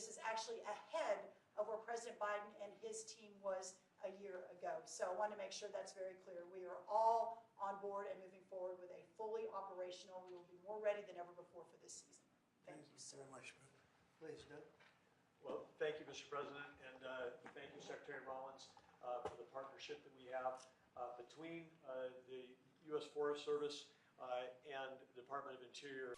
this is actually ahead of where President Biden and his team was a year ago. So I want to make sure that's very clear. We are all on board and moving forward with a fully operational. We will be more ready than ever before for this season. Thank you so much. Please, Doug. Well, thank you, Mr. President, and thank you, Secretary Rollins, for the partnership that we have between the U.S. Forest Service and the Department of Interior.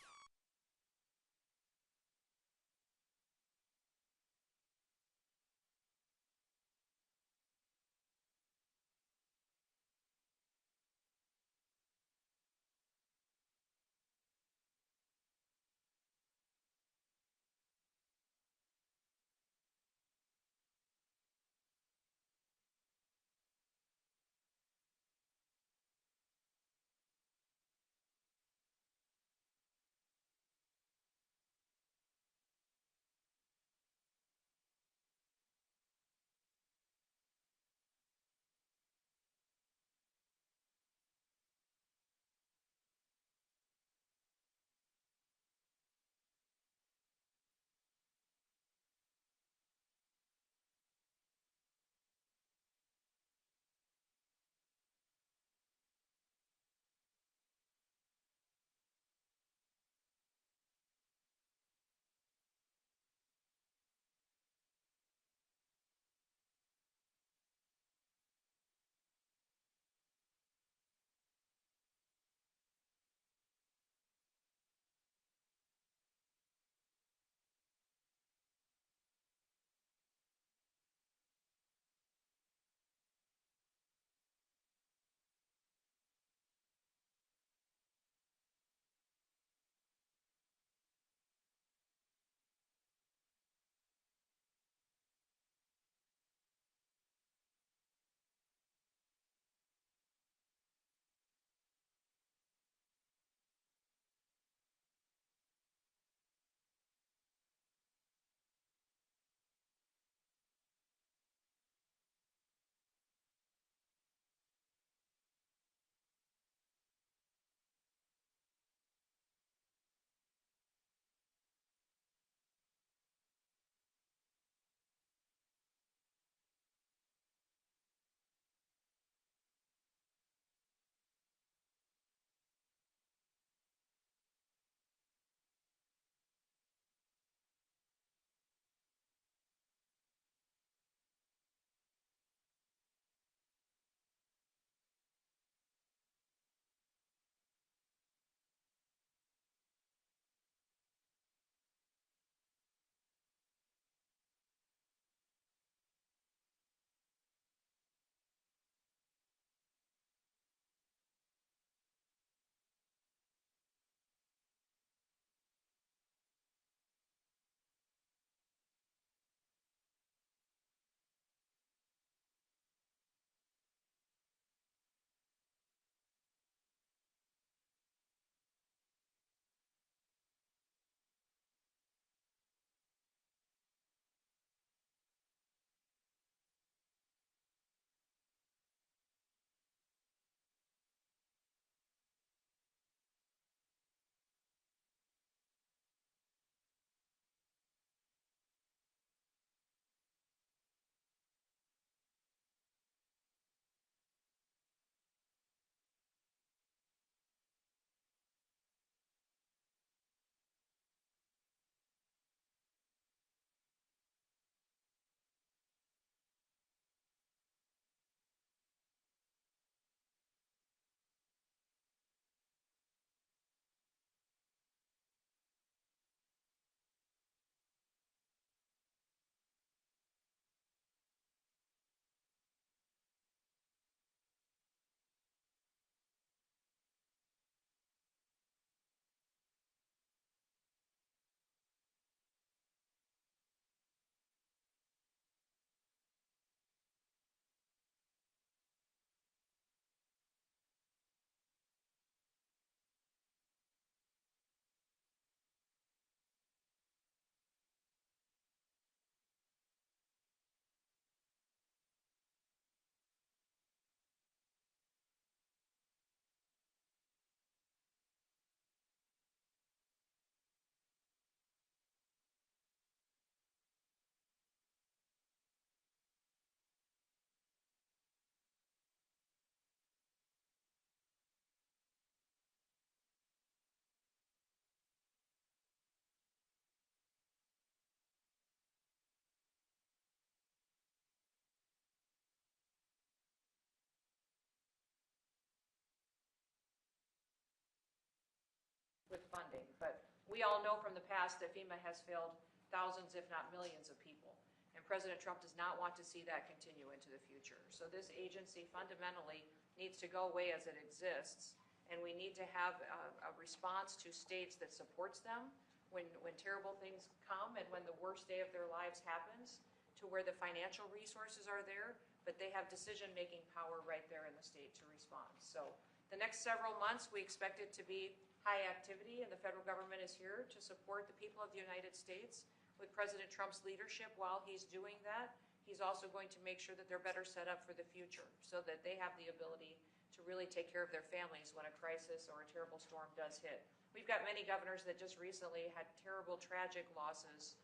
We all know from the past that FEMA has failed thousands, if not millions of people. And President Trump does not want to see that continue into the future. So this agency fundamentally needs to go away as it exists, and we need to have a response to states that supports them when terrible things come and when the worst day of their lives happens, to where the financial resources are there, but they have decision-making power right there in the state to respond. So the next several months, we expect it to be high activity, and the federal government is here to support the people of the United States with President Trump's leadership. While he's doing that, he's also going to make sure that they're better set up for the future so that they have the ability to really take care of their families when a crisis or a terrible storm does hit. We've got many governors that just recently had terrible, tragic losses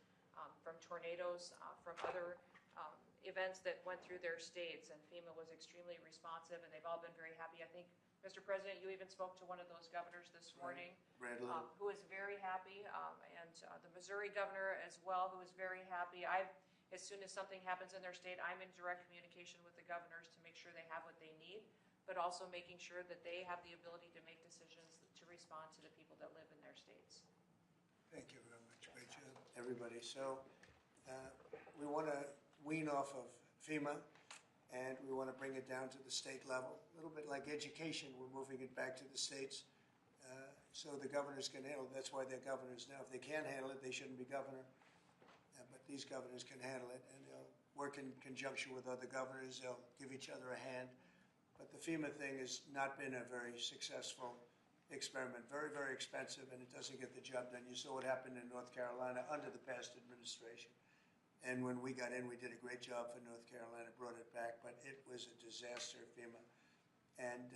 from tornadoes, from other events that went through their states, and FEMA was extremely responsive, and they've all been very happy. I think, Mr. President, you even spoke to one of those governors this morning, who is very happy, and the Missouri governor as well, who is very happy. As soon as something happens in their state, I'm in direct communication with the governors to make sure they have what they need, but also making sure that they have the ability to make decisions to respond to the people that live in their states. Thank you very much. Great job, everybody. So we want to wean off of FEMA, and we want to bring it down to the state level. A little bit like education, we're moving it back to the states so the governors can handle it. That's why they're governors now. If they can't handle it, they shouldn't be governor. But these governors can handle it, and they'll work in conjunction with other governors. They'll give each other a hand. But the FEMA thing has not been a very successful experiment. Very, very expensive, and it doesn't get the job done. You saw what happened in North Carolina under the past administration. And when we got in, we did a great job for North Carolina, brought it back, but it was a disaster, FEMA. And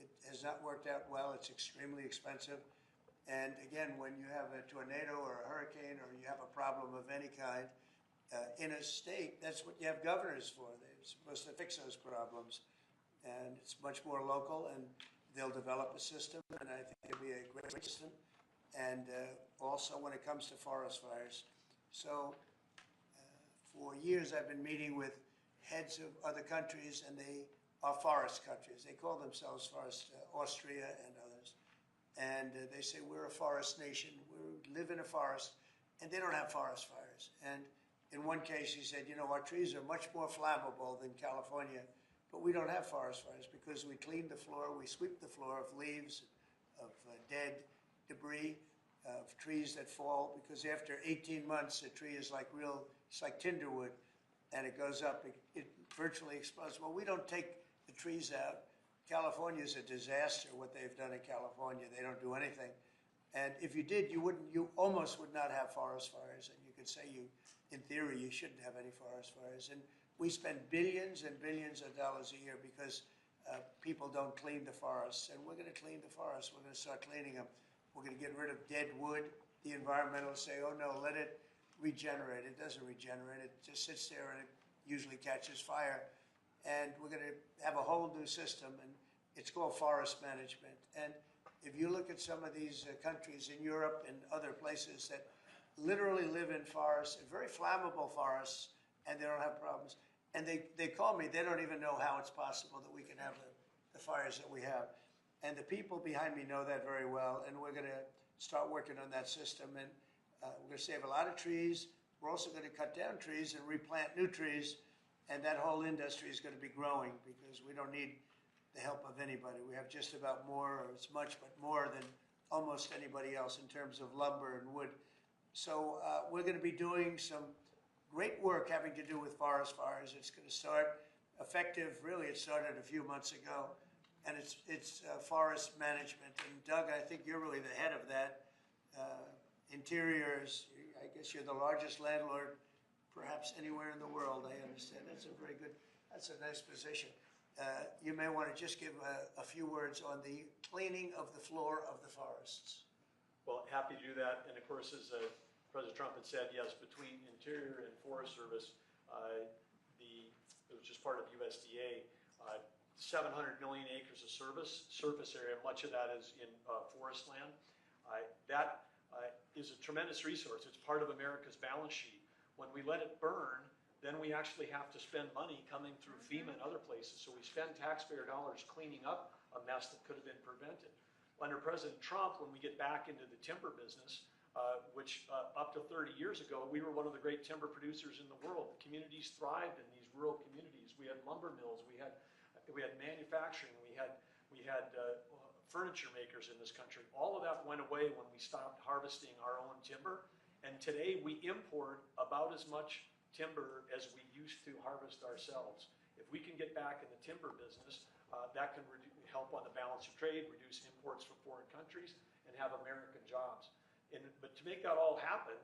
it has not worked out well. It's extremely expensive. And again, when you have a tornado or a hurricane or you have a problem of any kind in a state, that's what you have governors for. They're supposed to fix those problems. And it's much more local, and they'll develop a system, and I think it'll be a great system. And also when it comes to forest fires. So for years I've been meeting with heads of other countries, and they are forest countries. They call themselves forest, Austria and others. And they say, we're a forest nation, we live in a forest, and they don't have forest fires. And in one case he said, you know, our trees are much more flammable than California, but we don't have forest fires because we clean the floor, we sweep the floor of leaves, of dead debris, of trees that fall, because after 18 months, a tree is like it's like tinder wood, and it goes up, it virtually explodes. Well, we don't take the trees out. California is a disaster, what they've done in California. They don't do anything. And if you did, you almost would not have forest fires, and you could say in theory, you shouldn't have any forest fires. And we spend billions and billions of dollars a year because people don't clean the forests, and we're going to clean the forests. We're going to start cleaning them. We're going to get rid of dead wood. The environmentalists say, oh no, let it regenerate. It doesn't regenerate. It just sits there and it usually catches fire. And we're going to have a whole new system, and it's called forest management. And if you look at some of these countries in Europe and other places that literally live in forests, very flammable forests, and they don't have problems. And they call me, they don't even know how it's possible that we can have the fires that we have. And the people behind me know that very well, and we're going to start working on that system. And we're going to save a lot of trees. We're also going to cut down trees and replant new trees, and that whole industry is going to be growing because we don't need the help of anybody. We have just about more, or as much, but more than almost anybody else in terms of lumber and wood. So we're going to be doing some great work having to do with forest fires. It's going to start effective, really it started a few months ago, and it's forest management. And Doug, I think you're really the head of that. Interiors, I guess you're the largest landlord perhaps anywhere in the world, I understand. That's a nice position. You may want to just give a few words on the cleaning of the floor of the forests. Well, happy to do that. And of course, as President Trump had said, yes, between Interior and Forest Service, it was just part of USDA, 700 million acres of surface area, much of that is in forest land. That is a tremendous resource. It's part of America's balance sheet. When we let it burn, then we actually have to spend money coming through FEMA and other places. So we spend taxpayer dollars cleaning up a mess that could have been prevented. Under President Trump, when we get back into the timber business, which up to 30 years ago, we were one of the great timber producers in the world. The communities thrived in these rural communities. We had lumber mills, we had manufacturing, we had furniture makers in this country. All of that went away when we stopped harvesting our own timber. And today we import about as much timber as we used to harvest ourselves. If we can get back in the timber business, that can help on the balance of trade, reduce imports from foreign countries, and have American jobs. But to make that all happen,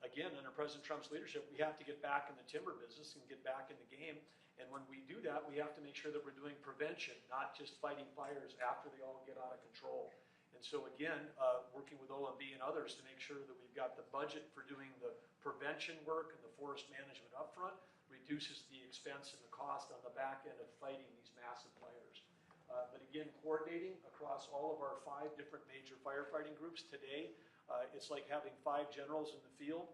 again, under President Trump's leadership, we have to get back in the timber business and get back in the game. And when we do that, we have to make sure that we're doing prevention, not just fighting fires after they all get out of control. And so again, working with OMB and others to make sure that we've got the budget for doing the prevention work and the forest management upfront, reduces the expense and the cost on the back end of fighting these massive fires. But again, coordinating across all of our 5 different major firefighting groups today, it's like having 5 generals in the field.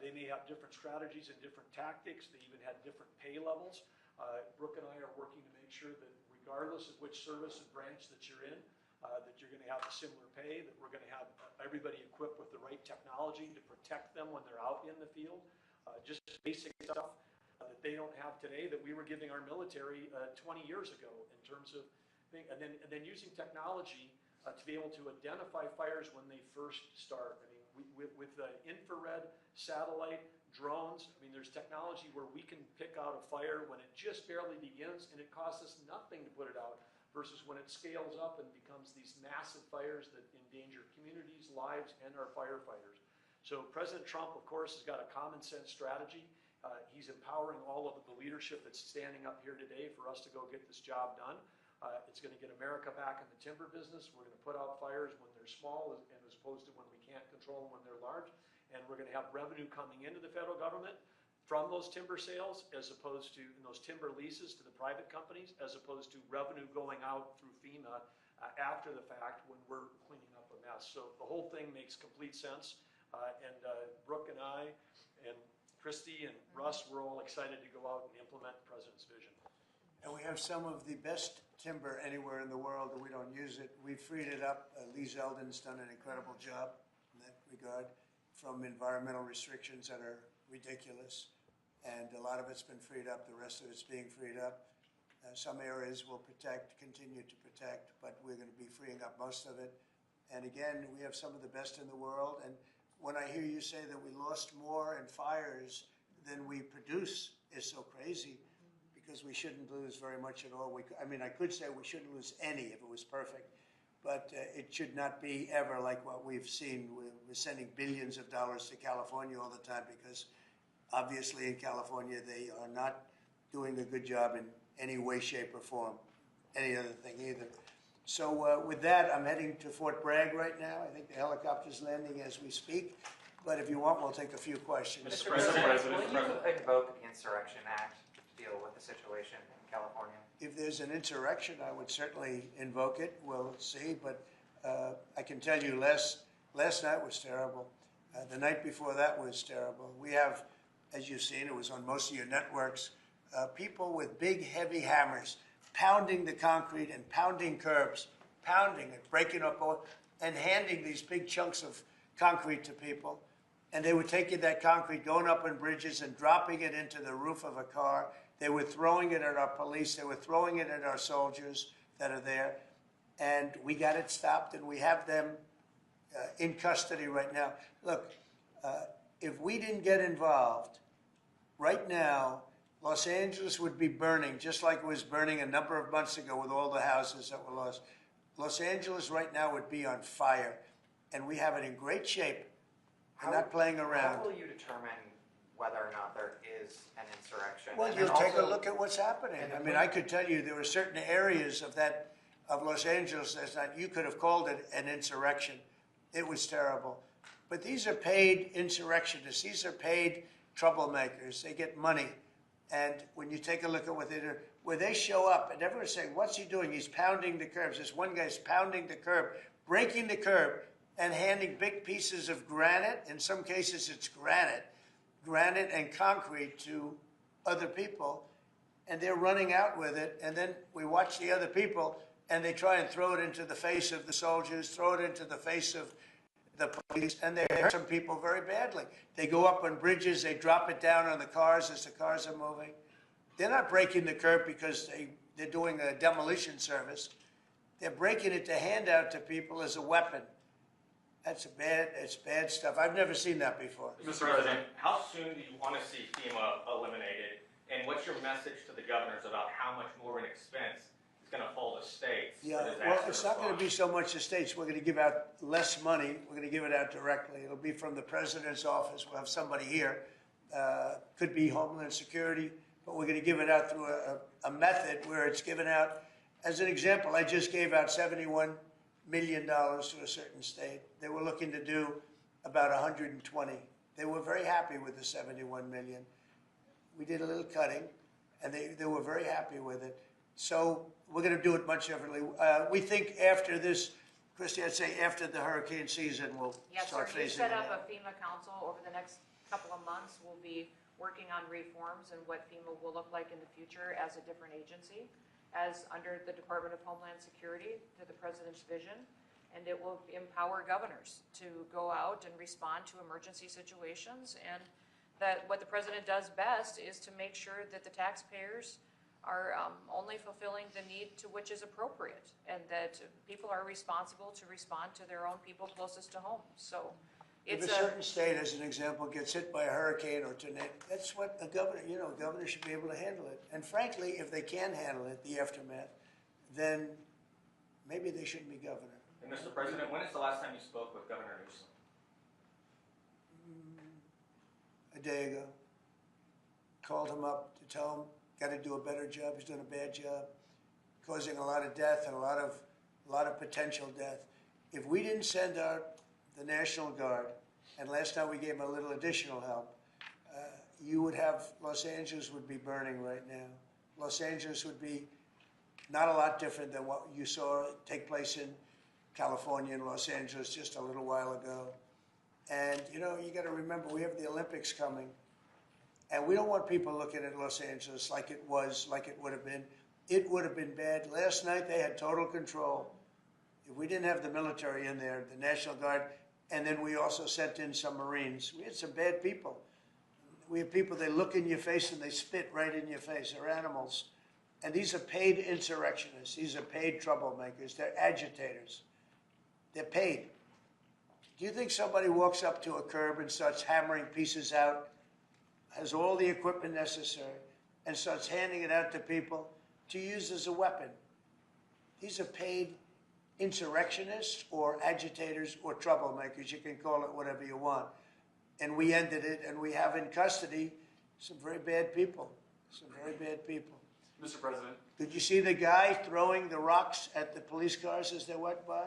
They may have different strategies and different tactics. They even had different pay levels. Brooke and I are working to make sure that regardless of which service and branch that you're in, that you're going to have a similar pay, that we're going to have everybody equipped with the right technology to protect them when they're out in the field. Just basic stuff that they don't have today that we were giving our military 20 years ago in terms of things. And then using technology to be able to identify fires when they first start. I mean, with infrared, satellite, drones, I mean, there's technology where we can pick out a fire when it just barely begins and it costs us nothing to put it out, versus when it scales up and becomes these massive fires that endanger communities, lives, and our firefighters. So President Trump, of course, has got a common sense strategy. He's empowering all of the leadership that's standing up here today for us to go get this job done. It's going to get America back in the timber business. We're going to put out fires when they're small and as opposed to when we can't control them when they're large. And we're going to have revenue coming into the federal government from those timber sales, as opposed to those timber leases to the private companies, as opposed to revenue going out through FEMA after the fact when we're cleaning up a mess. So the whole thing makes complete sense. And Brooke and I and Christy and Russ, we're all excited to go out and implement the President's vision. And we have some of the best timber anywhere in the world, and we don't use it. We've freed it up. Lee Zeldin's done an incredible job in that regard, from environmental restrictions that are ridiculous. And a lot of it's been freed up. The rest of it's being freed up. Some areas will continue to protect, but we're going to be freeing up most of it. And again, we have some of the best in the world. And when I hear you say that we lost more in fires than we produce, is so crazy, because we shouldn't lose very much at all. I could say we shouldn't lose any if it was perfect, but it should not be ever like what we've seen. We're sending billions of dollars to California all the time because obviously in California they are not doing a good job in any way, shape, or form, any other thing either. So with that, I'm heading to Fort Bragg right now. I think the helicopter's landing as we speak. But if you want, we'll take a few questions. Mr. President, will you invoke the Insurrection Act to deal with the situation in California? If there's an insurrection, I would certainly invoke it. We'll see. But I can tell you last night was terrible. The night before that was terrible. We have, as you've seen, it was on most of your networks, people with big, heavy hammers pounding the concrete and pounding curbs, pounding it, breaking up, and handing these big chunks of concrete to people. And they were taking that concrete, going up on bridges and dropping it into the roof of a car. They were throwing it at our police. They were throwing it at our soldiers that are there. And we got it stopped, and we have them in custody right now. Look, if we didn't get involved, right now, Los Angeles would be burning, just like it was burning a number of months ago with all the houses that were lost. Los Angeles right now would be on fire, and we have it in great shape. We're not playing around. How will you determine whether or not there is an insurrection? Well, you'll take a look at what's happening. I mean, I could tell you there were certain areas of Los Angeles that you could have called it an insurrection. It was terrible. But these are paid insurrectionists. These are paid troublemakers. They get money. And when you take a look at what they do, where they show up and everyone's saying, what's he doing? He's pounding the curbs. This one guy's pounding the curb, breaking the curb, and handing big pieces of granite. In some cases, it's granite and concrete to other people. And they're running out with it. And then we watch the other people, and they try and throw it into the face of the soldiers, throw it into the face of the police, and they hurt some people very badly. They go up on bridges, they drop it down on the cars as the cars are moving. They're not breaking the curb because they're doing a demolition service. They're breaking it to hand out to people as a weapon. It's bad stuff. I've never seen that before. Mr. President, how soon do you want to see FEMA eliminated? And what's your message to the governors about how much more of an expense is going to fall to states? Yeah, well, it's not going to be so much the states. We're going to give out less money. We're going to give it out directly. It'll be from the president's office. We'll have somebody here. Could be Homeland Security, but we're going to give it out through a method where it's given out. As an example, I just gave out $71 million to a certain state. They were looking to do about 120. They were very happy with the 71 million. We did a little cutting, and they were very happy with it. So we're going to do it much differently. We think after this, Christy, I'd say after the hurricane season, we'll start Yes, sir. You facing set it up out. a FEMA council over the next couple of months. We'll be working on reforms and what FEMA will look like in the future as a different agency, as under the Department of Homeland Security to the President's vision. And it will empower governors to go out and respond to emergency situations. And that what the President does best is to make sure that the taxpayers are only fulfilling the need to which is appropriate, and that people are responsible to respond to their own people closest to home. So If it's a certain state, as an example, gets hit by a hurricane or tornado, that's what a governor, a governor should be able to handle it. And frankly, if they can handle it, the aftermath, then maybe they shouldn't be governor. And Mr. President, when is the last time you spoke with Governor Newsom? A day ago. Called him up to tell him, got to do a better job. He's doing a bad job, causing a lot of death and a lot of potential death. If we didn't send out the National Guard, and last time we gave him a little additional help, you would have, Los Angeles would be burning right now. Los Angeles would be not a lot different than what you saw take place in California and Los Angeles just a little while ago. And, you got to remember, we have the Olympics coming. And we don't want people looking at Los Angeles like it would have been. It would have been bad. Last night, they had total control. If we didn't have the military in there, the National Guard, and then we also sent in some Marines. We had some bad people. We have people, they look in your face and they spit right in your face. They're animals. And these are paid insurrectionists. These are paid troublemakers. They're agitators. They're paid. Do you think somebody walks up to a curb and starts hammering pieces out, has all the equipment necessary, and starts handing it out to people to use as a weapon? These are paid insurrectionists or agitators or troublemakers. You can call it whatever you want. And we ended it, and we have in custody some very bad people. Some very bad people. Mr. President. Did you see the guy throwing the rocks at the police cars as they went by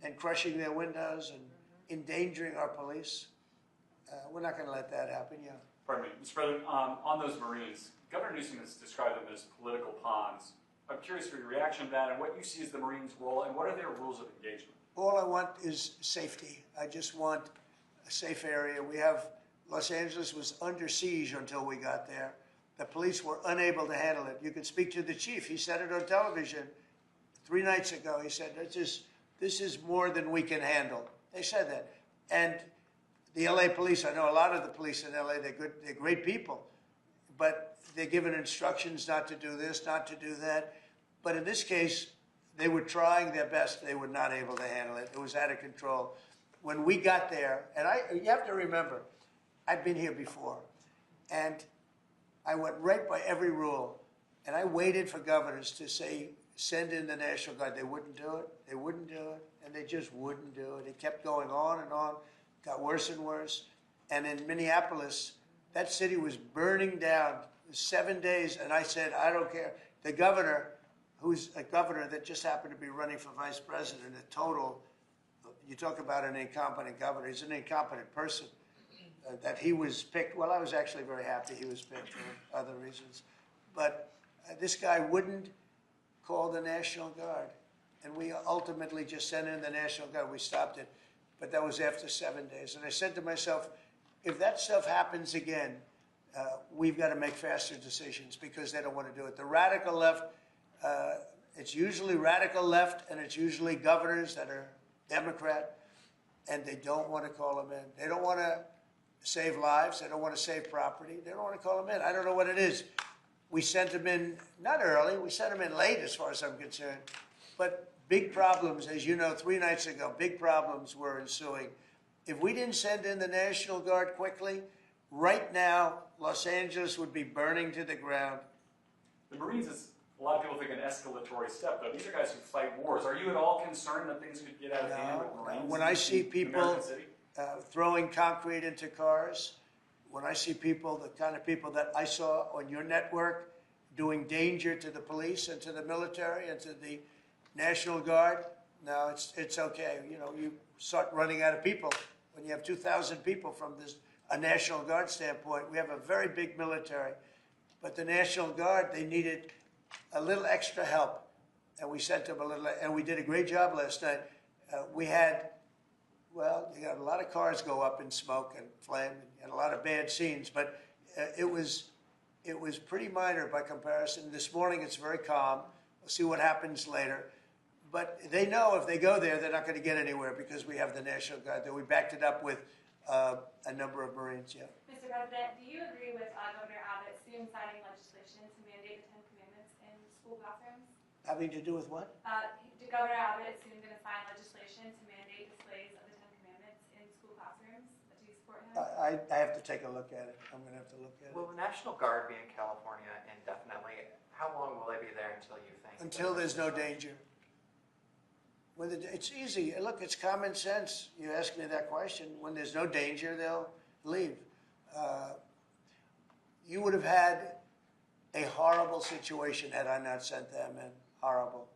and crushing their windows and endangering our police? We're not going to let that happen, yeah. Pardon me. Mr. President, on those Marines, Governor Newsom has described them as political pawns. I'm curious for your reaction to that and what you see as the Marines' role and what are their rules of engagement? All I want is safety. I just want a safe area. Los Angeles was under siege until we got there. The police were unable to handle it. You could speak to the chief. He said it on television 3 nights ago. He said, this is more than we can handle. They said that. And the LA police, I know a lot of the police in LA, they're great people, but they're given instructions not to do this, not to do that. But in this case, they were trying their best. They were not able to handle it. It was out of control. When we got there, and you have to remember, I've been here before, and I went right by every rule, and I waited for governors to say, send in the National Guard. They wouldn't do it. They wouldn't do it, and they just wouldn't do it. It kept going on and on, got worse and worse. And in Minneapolis, that city was burning down 7 days, and I said, I don't care. The governor, who's a governor that just happened to be running for vice president, you talk about an incompetent governor. He's an incompetent person. That he was picked, well, I was actually very happy he was picked for other reasons. But this guy wouldn't call the National Guard. And we ultimately just sent in the National Guard. We stopped it. But that was after 7 days. And I said to myself, if that stuff happens again, we've got to make faster decisions because they don't want to do it. The radical left, it's usually radical left, and it's usually governors that are Democrat. and they don't want to call them in. They don't want to save lives. They don't want to save property. They don't want to call them in. I don't know what it is. We sent them in, not early, we sent them in late as far as I'm concerned. But big problems, as you know, 3 nights ago, big problems were ensuing. If we didn't send in the National Guard quickly, right now, Los Angeles would be burning to the ground. The Marines is, a lot of people think, an escalatory step, though. These are guys who fight wars. Are you at all concerned that things could get out of hand with Marines? When I see in people American City? throwing concrete into cars, when I see people, the kind of people that I saw on your network doing danger to the police and to the military and to the National Guard, no, it's okay. You know, you start running out of people when you have 2,000 people from a National Guard standpoint. We have a very big military, but the National Guard, they needed a little extra help, and we sent them a little, and we did a great job last night. We had, well, you got a lot of cars go up in smoke and flame and a lot of bad scenes, but it was pretty minor by comparison. This morning it's very calm. We'll see what happens later. But they know if they go there, they're not going to get anywhere because we have the National Guard there. We backed it up with a number of Marines, yeah. Mr. President, do you agree with Governor Abbott soon signing legislation to mandate the 10 Commandments in school classrooms? Having to do with what? Governor Abbott is soon going to sign legislation to mandate displays of the 10 Commandments in school classrooms. Do you support him? I have to take a look at it. I'm going to have to look at it. Will the National Guard be in California indefinitely? How long will they be there until you think? Until there's no danger. It's easy. Look, it's common sense. You ask me that question. When there's no danger, they'll leave. You would have had a horrible situation had I not sent them in. Horrible.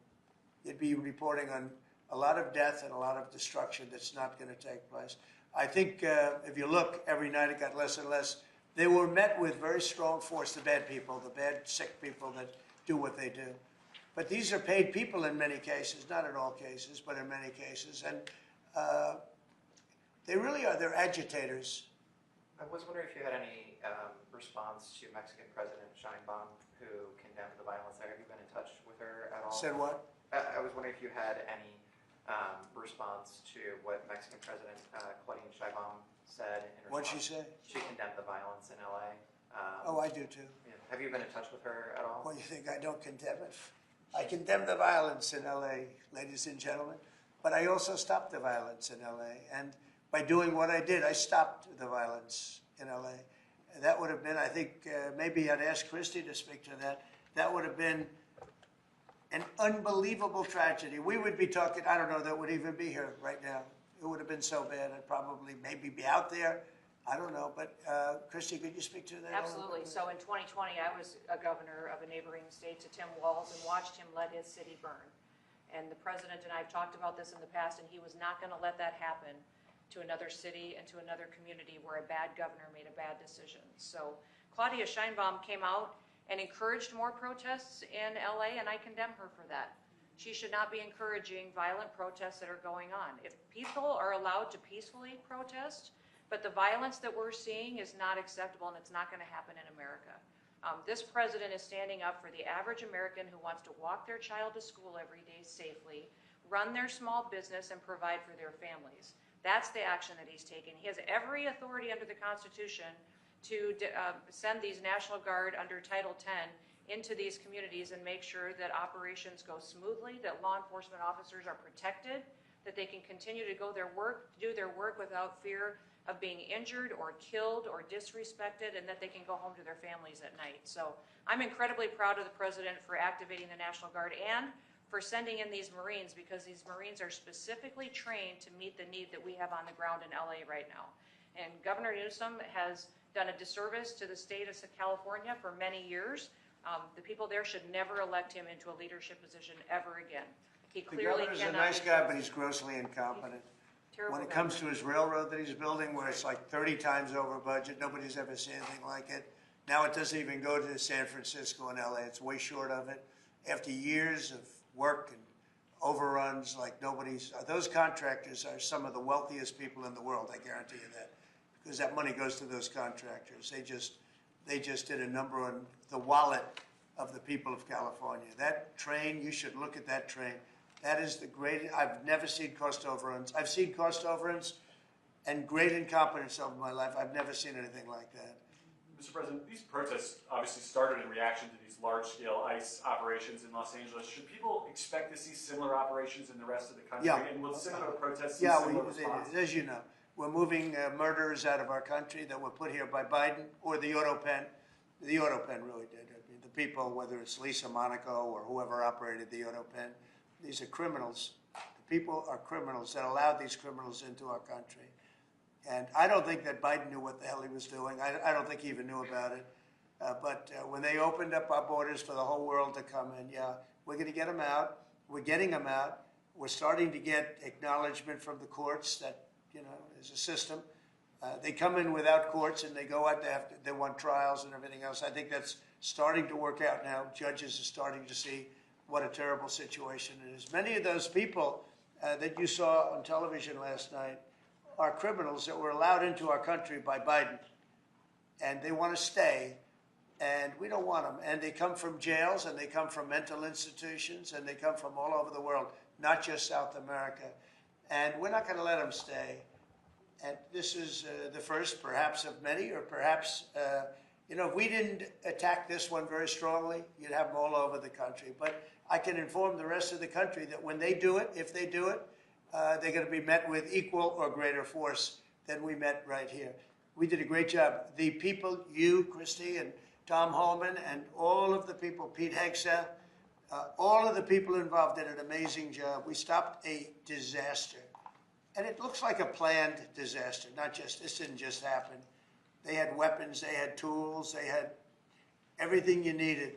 You'd be reporting on a lot of death and a lot of destruction that's not going to take place. I think if you look, every night it got less and less. They were met with very strong force, the bad people, the bad, sick people that do what they do. But these are paid people in many cases, not in all cases, but in many cases. And they really are, they're agitators. I was wondering if you had any response to Mexican President Sheinbaum, who condemned the violence there. Have you been in touch with her at all? Said what? I was wondering if you had any response to what Mexican President Claudine Sheinbaum said in response. What'd she say? She condemned the violence in LA. Oh, I do too. Yeah. Have you been in touch with her at all? Well, you think I don't condemn it? I condemn the violence in LA, ladies and gentlemen, but I also stopped the violence in LA. And by doing what I did, I stopped the violence in LA. And that would have been, I think, maybe I'd ask Christie to speak to that. That would have been an unbelievable tragedy. We would be talking, I don't know that would even be here right now. It would have been so bad. I'd probably maybe be out there. I don't know, but Christie, could you speak to that? Absolutely. So in 2020, I was a governor of a neighboring state to Tim Walz and watched him let his city burn. And the president and I have talked about this in the past, and he was not going to let that happen to another city and to another community where a bad governor made a bad decision. So Claudia Sheinbaum came out and encouraged more protests in LA, and I condemn her for that. She should not be encouraging violent protests that are going on. If people are allowed to peacefully protest, but the violence that we're seeing is not acceptable, and it's not going to happen in America. This president is standing up for the average American who wants to walk their child to school every day safely, run their small business, and provide for their families. That's the action that he's taking. He has every authority under the Constitution to send these National Guard under Title X into these communities and make sure that operations go smoothly, that law enforcement officers are protected, that they can continue to do their work without fear of being injured or killed or disrespected, and that they can go home to their families at night. So I'm incredibly proud of the president for activating the National Guard and for sending in these Marines, because these Marines are specifically trained to meet the need that we have on the ground in LA right now. And Governor Newsom has done a disservice to the state of California for many years. The people there should never elect him into a leadership position ever again. He The clearly governor's a cannot. nice guy, but he's grossly incompetent. When it comes to his railroad that he's building, where it's like 30 times over budget, nobody's ever seen anything like it. Now it doesn't even go to San Francisco and LA. It's way short of it. After years of work and overruns like nobody's, those contractors are some of the wealthiest people in the world, I guarantee you that. Because that money goes to those contractors. They just did a number on the wallet of the people of California. That train, you should look at that train. That is the greatest. I've never seen cost overruns. I've seen cost overruns and great incompetence over my life. I've never seen anything like that. Mr. President, these protests obviously started in reaction to these large-scale ICE operations in Los Angeles. Should people expect to see similar operations in the rest of the country? Yeah. And will similar protests see Yeah, similar response? as you know, we're moving murderers out of our country that were put here by Biden or the auto pen. The auto pen really did. I mean, the people, whether it's Lisa Monaco or whoever operated the auto pen, these are criminals. The people are criminals that allowed these criminals into our country. And I don't think that Biden knew what the hell he was doing. I don't think he even knew about it. But when they opened up our borders for the whole world to come in, yeah, we're going to get them out. We're getting them out. We're starting to get acknowledgement from the courts that, you know, there's a system. They come in without courts and they go out, they want trials and everything else. I think that's starting to work out now. Judges are starting to see what a terrible situation it is. Many of those people that you saw on television last night are criminals that were allowed into our country by Biden. And they want to stay, and we don't want them. And they come from jails, and they come from mental institutions, and they come from all over the world, not just South America. And we're not going to let them stay. And this is the first, perhaps, of many, or perhaps, you know, if we didn't attack this one very strongly, you'd have them all over the country. But I can inform the rest of the country that when they do it, if they do it, they're going to be met with equal or greater force than we met right here. We did a great job. The people, you, Christy, and Tom Holman, and all of the people, Pete Hegseth, all of the people involved did an amazing job. We stopped a disaster. And it looks like a planned disaster, not just, this didn't just happen. They had weapons, they had tools, they had everything you needed.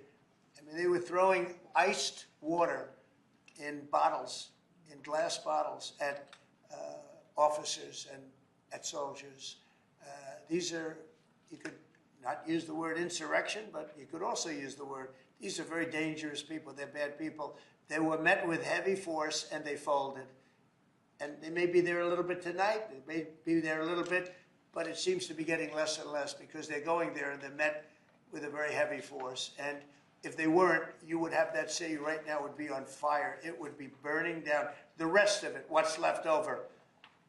I mean, they were throwing iced water in bottles, in glass bottles, at officers and at soldiers. These are, you could not use the word insurrection, but you could also use the word, these are very dangerous people, they're bad people. They were met with heavy force and they folded. And they may be there a little bit tonight, they may be there a little bit, but it seems to be getting less and less because they're going there and they're met with a very heavy force. And if they weren't, you would have that city right now would be on fire. It would be burning down. The rest of it, what's left over.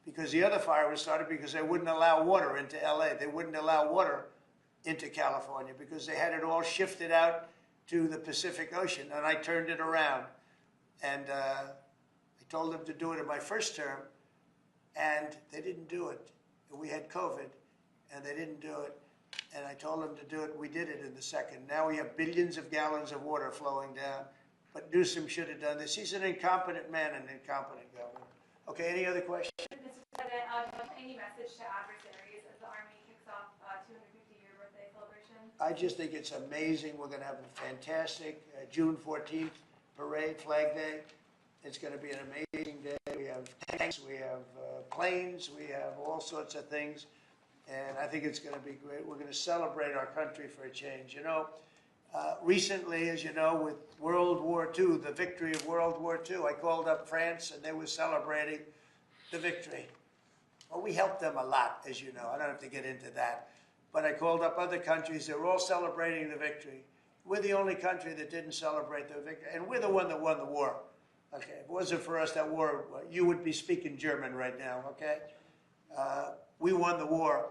Because the other fire was started because they wouldn't allow water into LA. They wouldn't allow water into California because they had it all shifted out to the Pacific Ocean. And I turned it around. And I told them to do it in my first term, and they didn't do it. We had COVID, and they didn't do it. And I told them to do it. We did it in the second. Now we have billions of gallons of water flowing down. But Newsom should have done this. He's an incompetent man and incompetent governor. Okay, any other questions? Mr. President, do you have any message to adversaries as the Army kicks off 250-year birthday celebration? I just think it's amazing. We're going to have a fantastic June 14th parade, Flag Day. It's going to be an amazing day. We have tanks, we have planes, we have all sorts of things. And I think it's going to be great. We're going to celebrate our country for a change. You know, recently, as you know, with World War II, the victory of World War II, I called up France and they were celebrating the victory. Well, we helped them a lot, as you know. I don't have to get into that. But I called up other countries. They were all celebrating the victory. We're the only country that didn't celebrate the victory. And we're the one that won the war. Okay, if it wasn't for us, that war, you would be speaking German right now, okay? We won the war,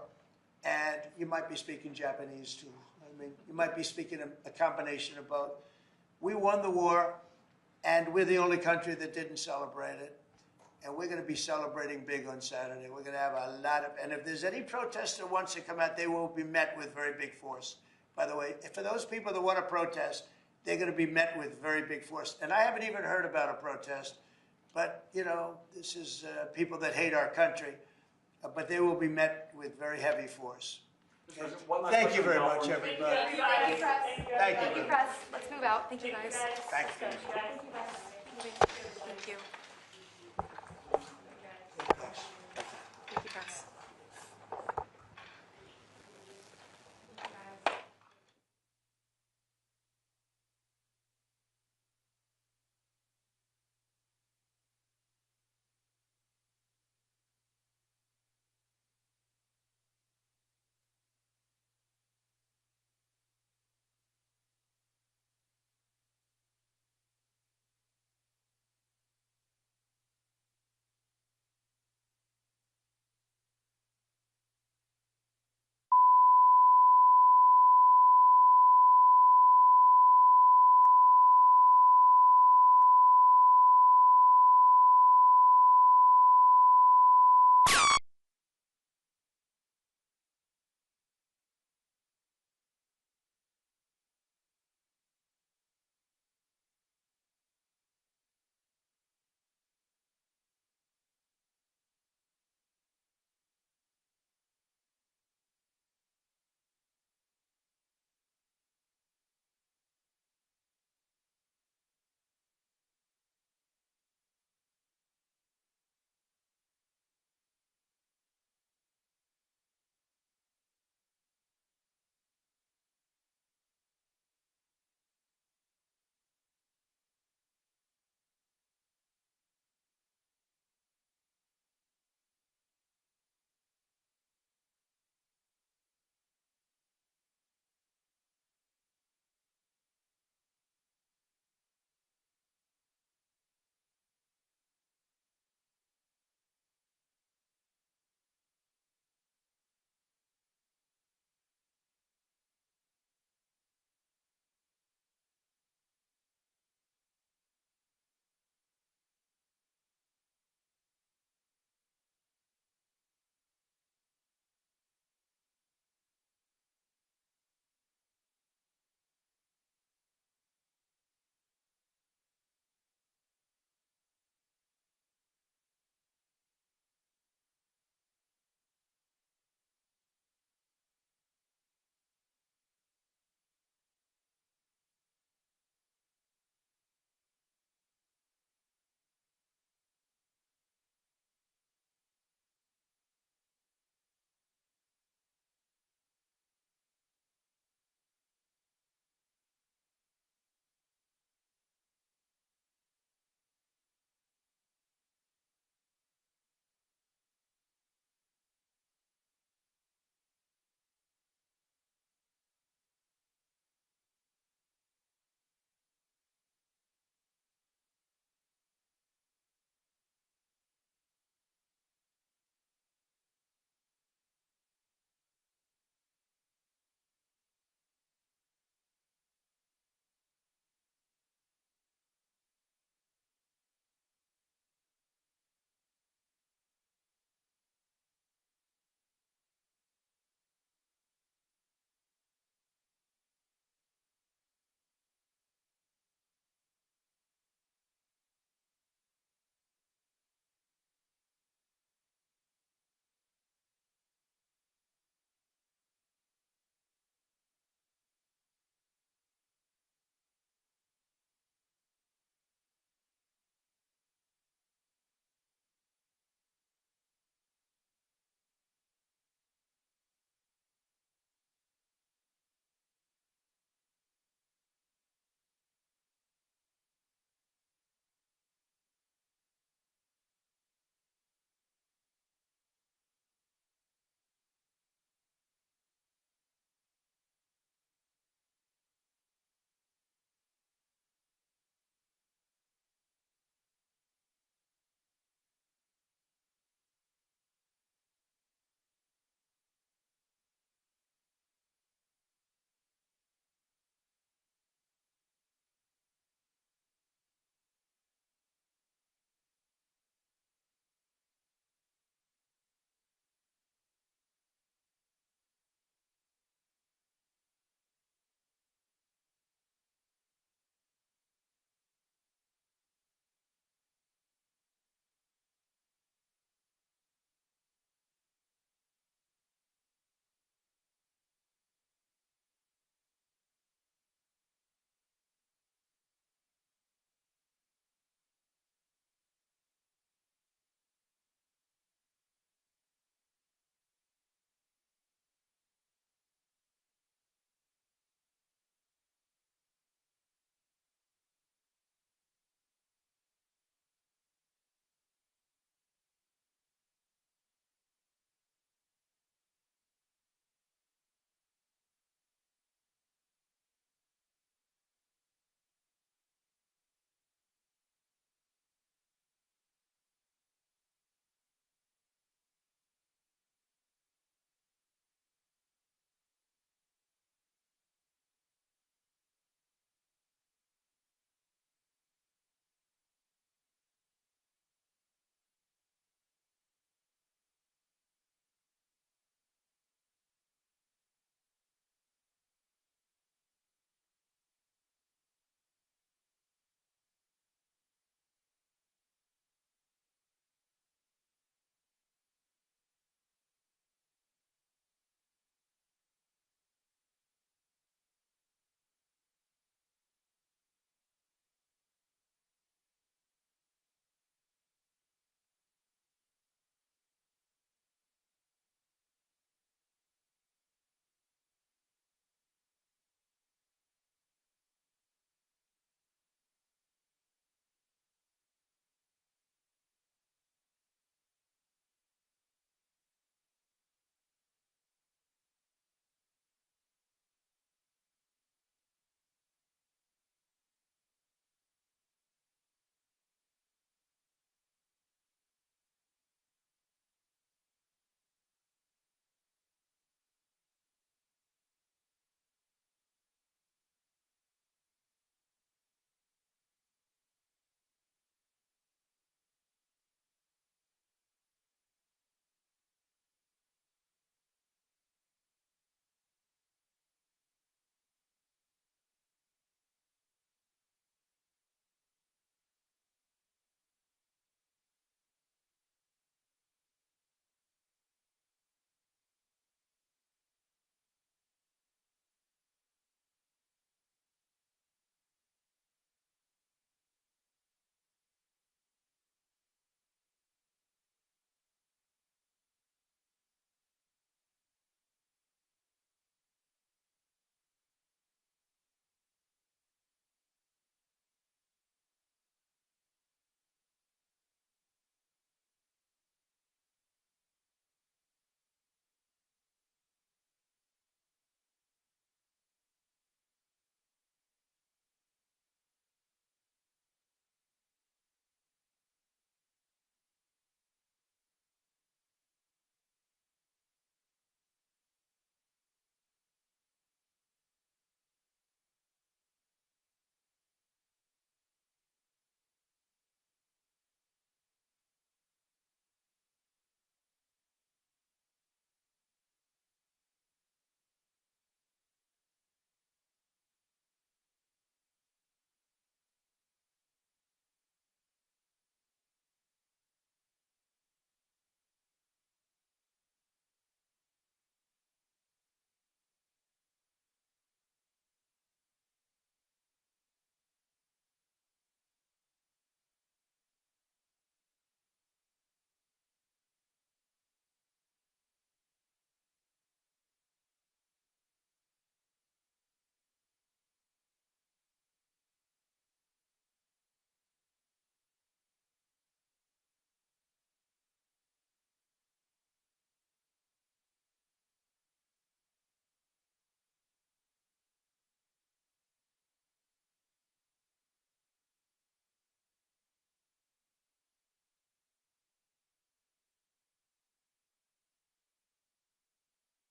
and you might be speaking Japanese too. I mean, you might be speaking a combination of both. We won the war, and we're the only country that didn't celebrate it. And we're going to be celebrating big on Saturday. We're going to have a lot of, and if there's any protester who wants to come out, they will be met with very big force. By the way, for those people that want to protest, they're going to be met with very big force. And I haven't even heard about a protest, but, you know, this is people that hate our country, but they will be met with very heavy force. Okay. One last Thank you question very about much, one- everybody. Thank you, press. Thank Thank you. you, press. Let's move out. Thank you, guys. Thank you. Thank you. Thank you, press.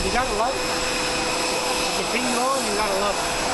You gotta love it. Continue on, you gotta love it.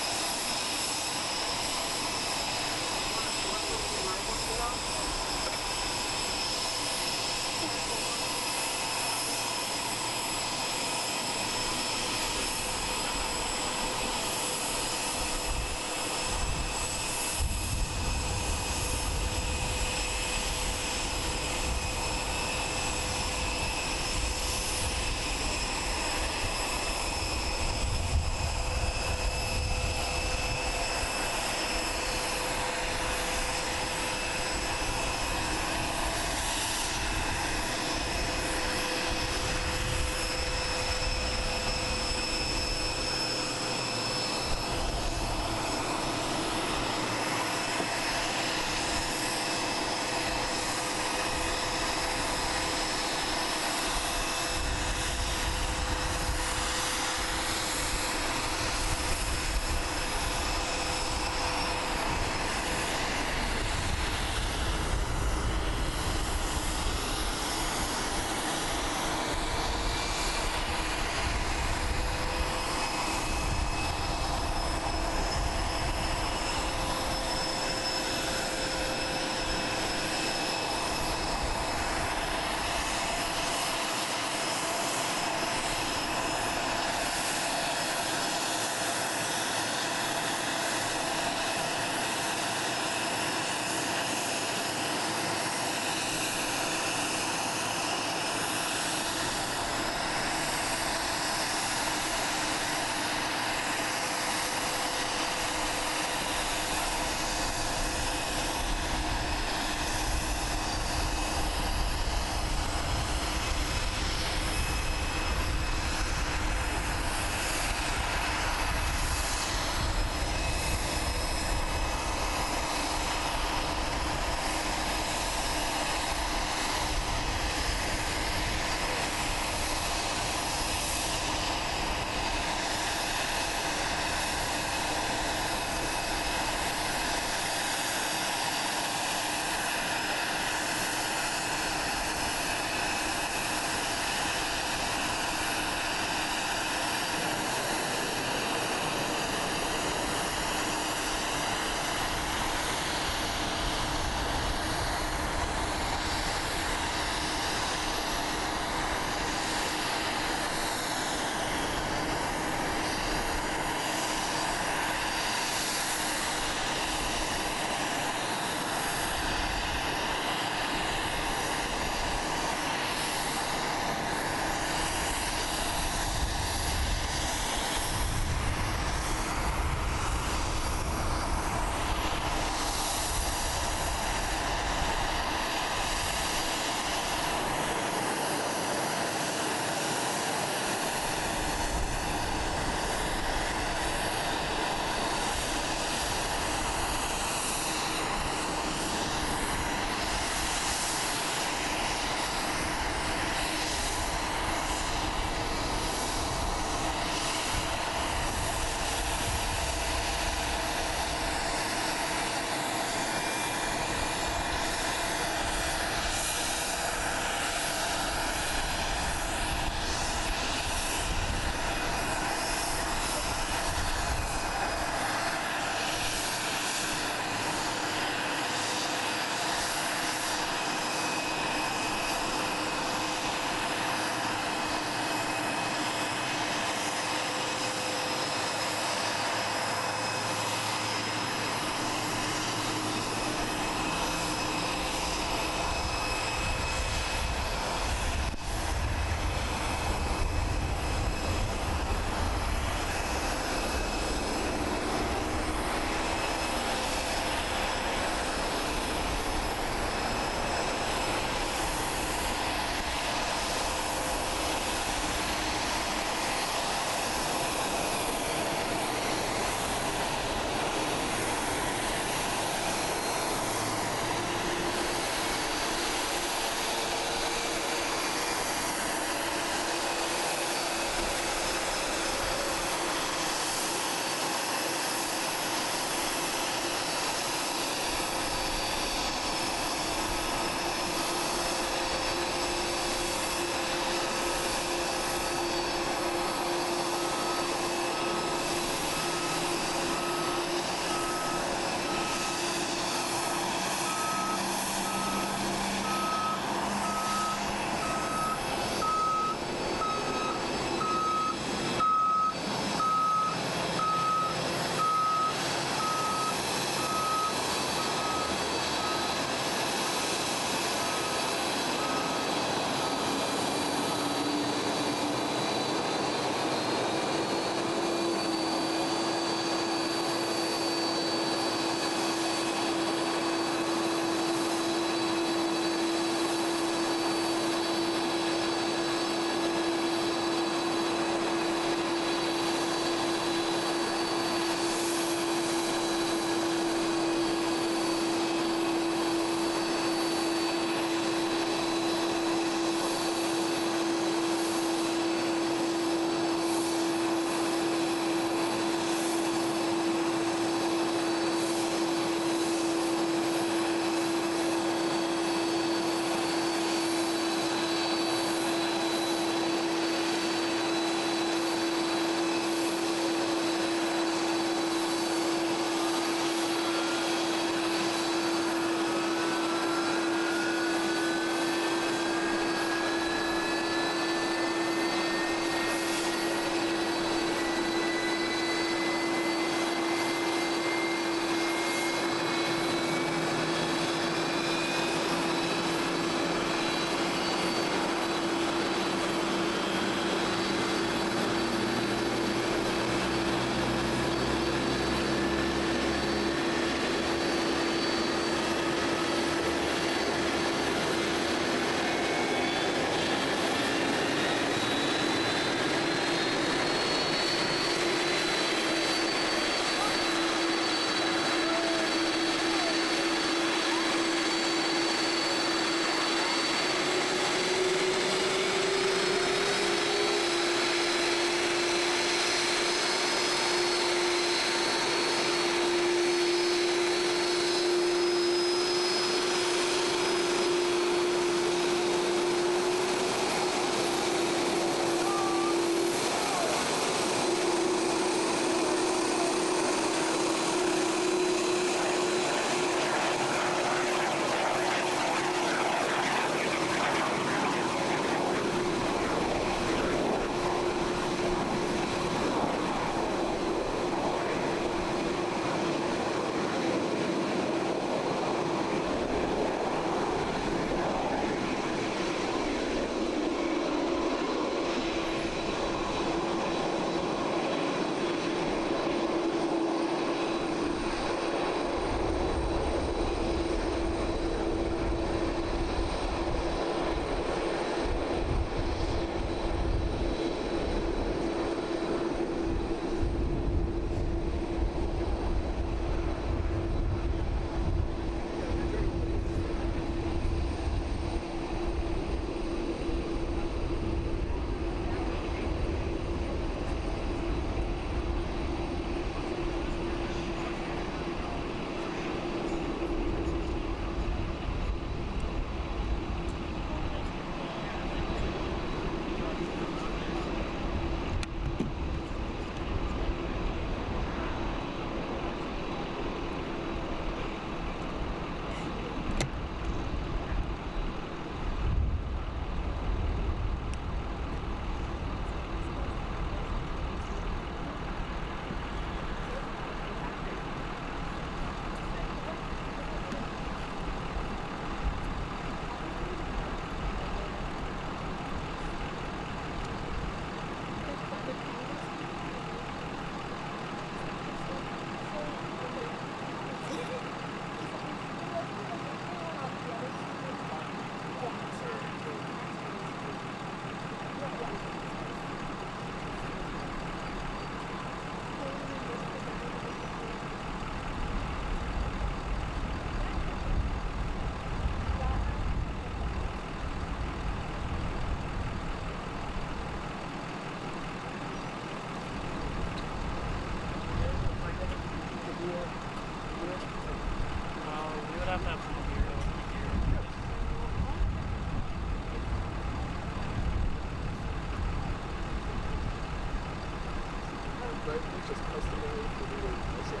right? It's just customary for the way I say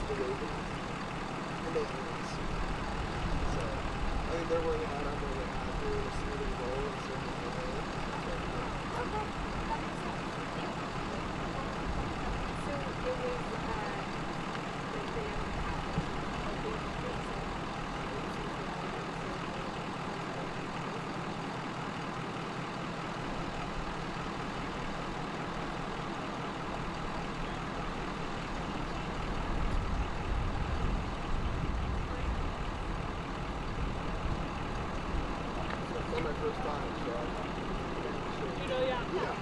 the waving and the hands. So I mean they're wearing a hat, I'm wearing a hat, we're in a smoothing roll and so on. It's my first time, so You know, yeah. yeah.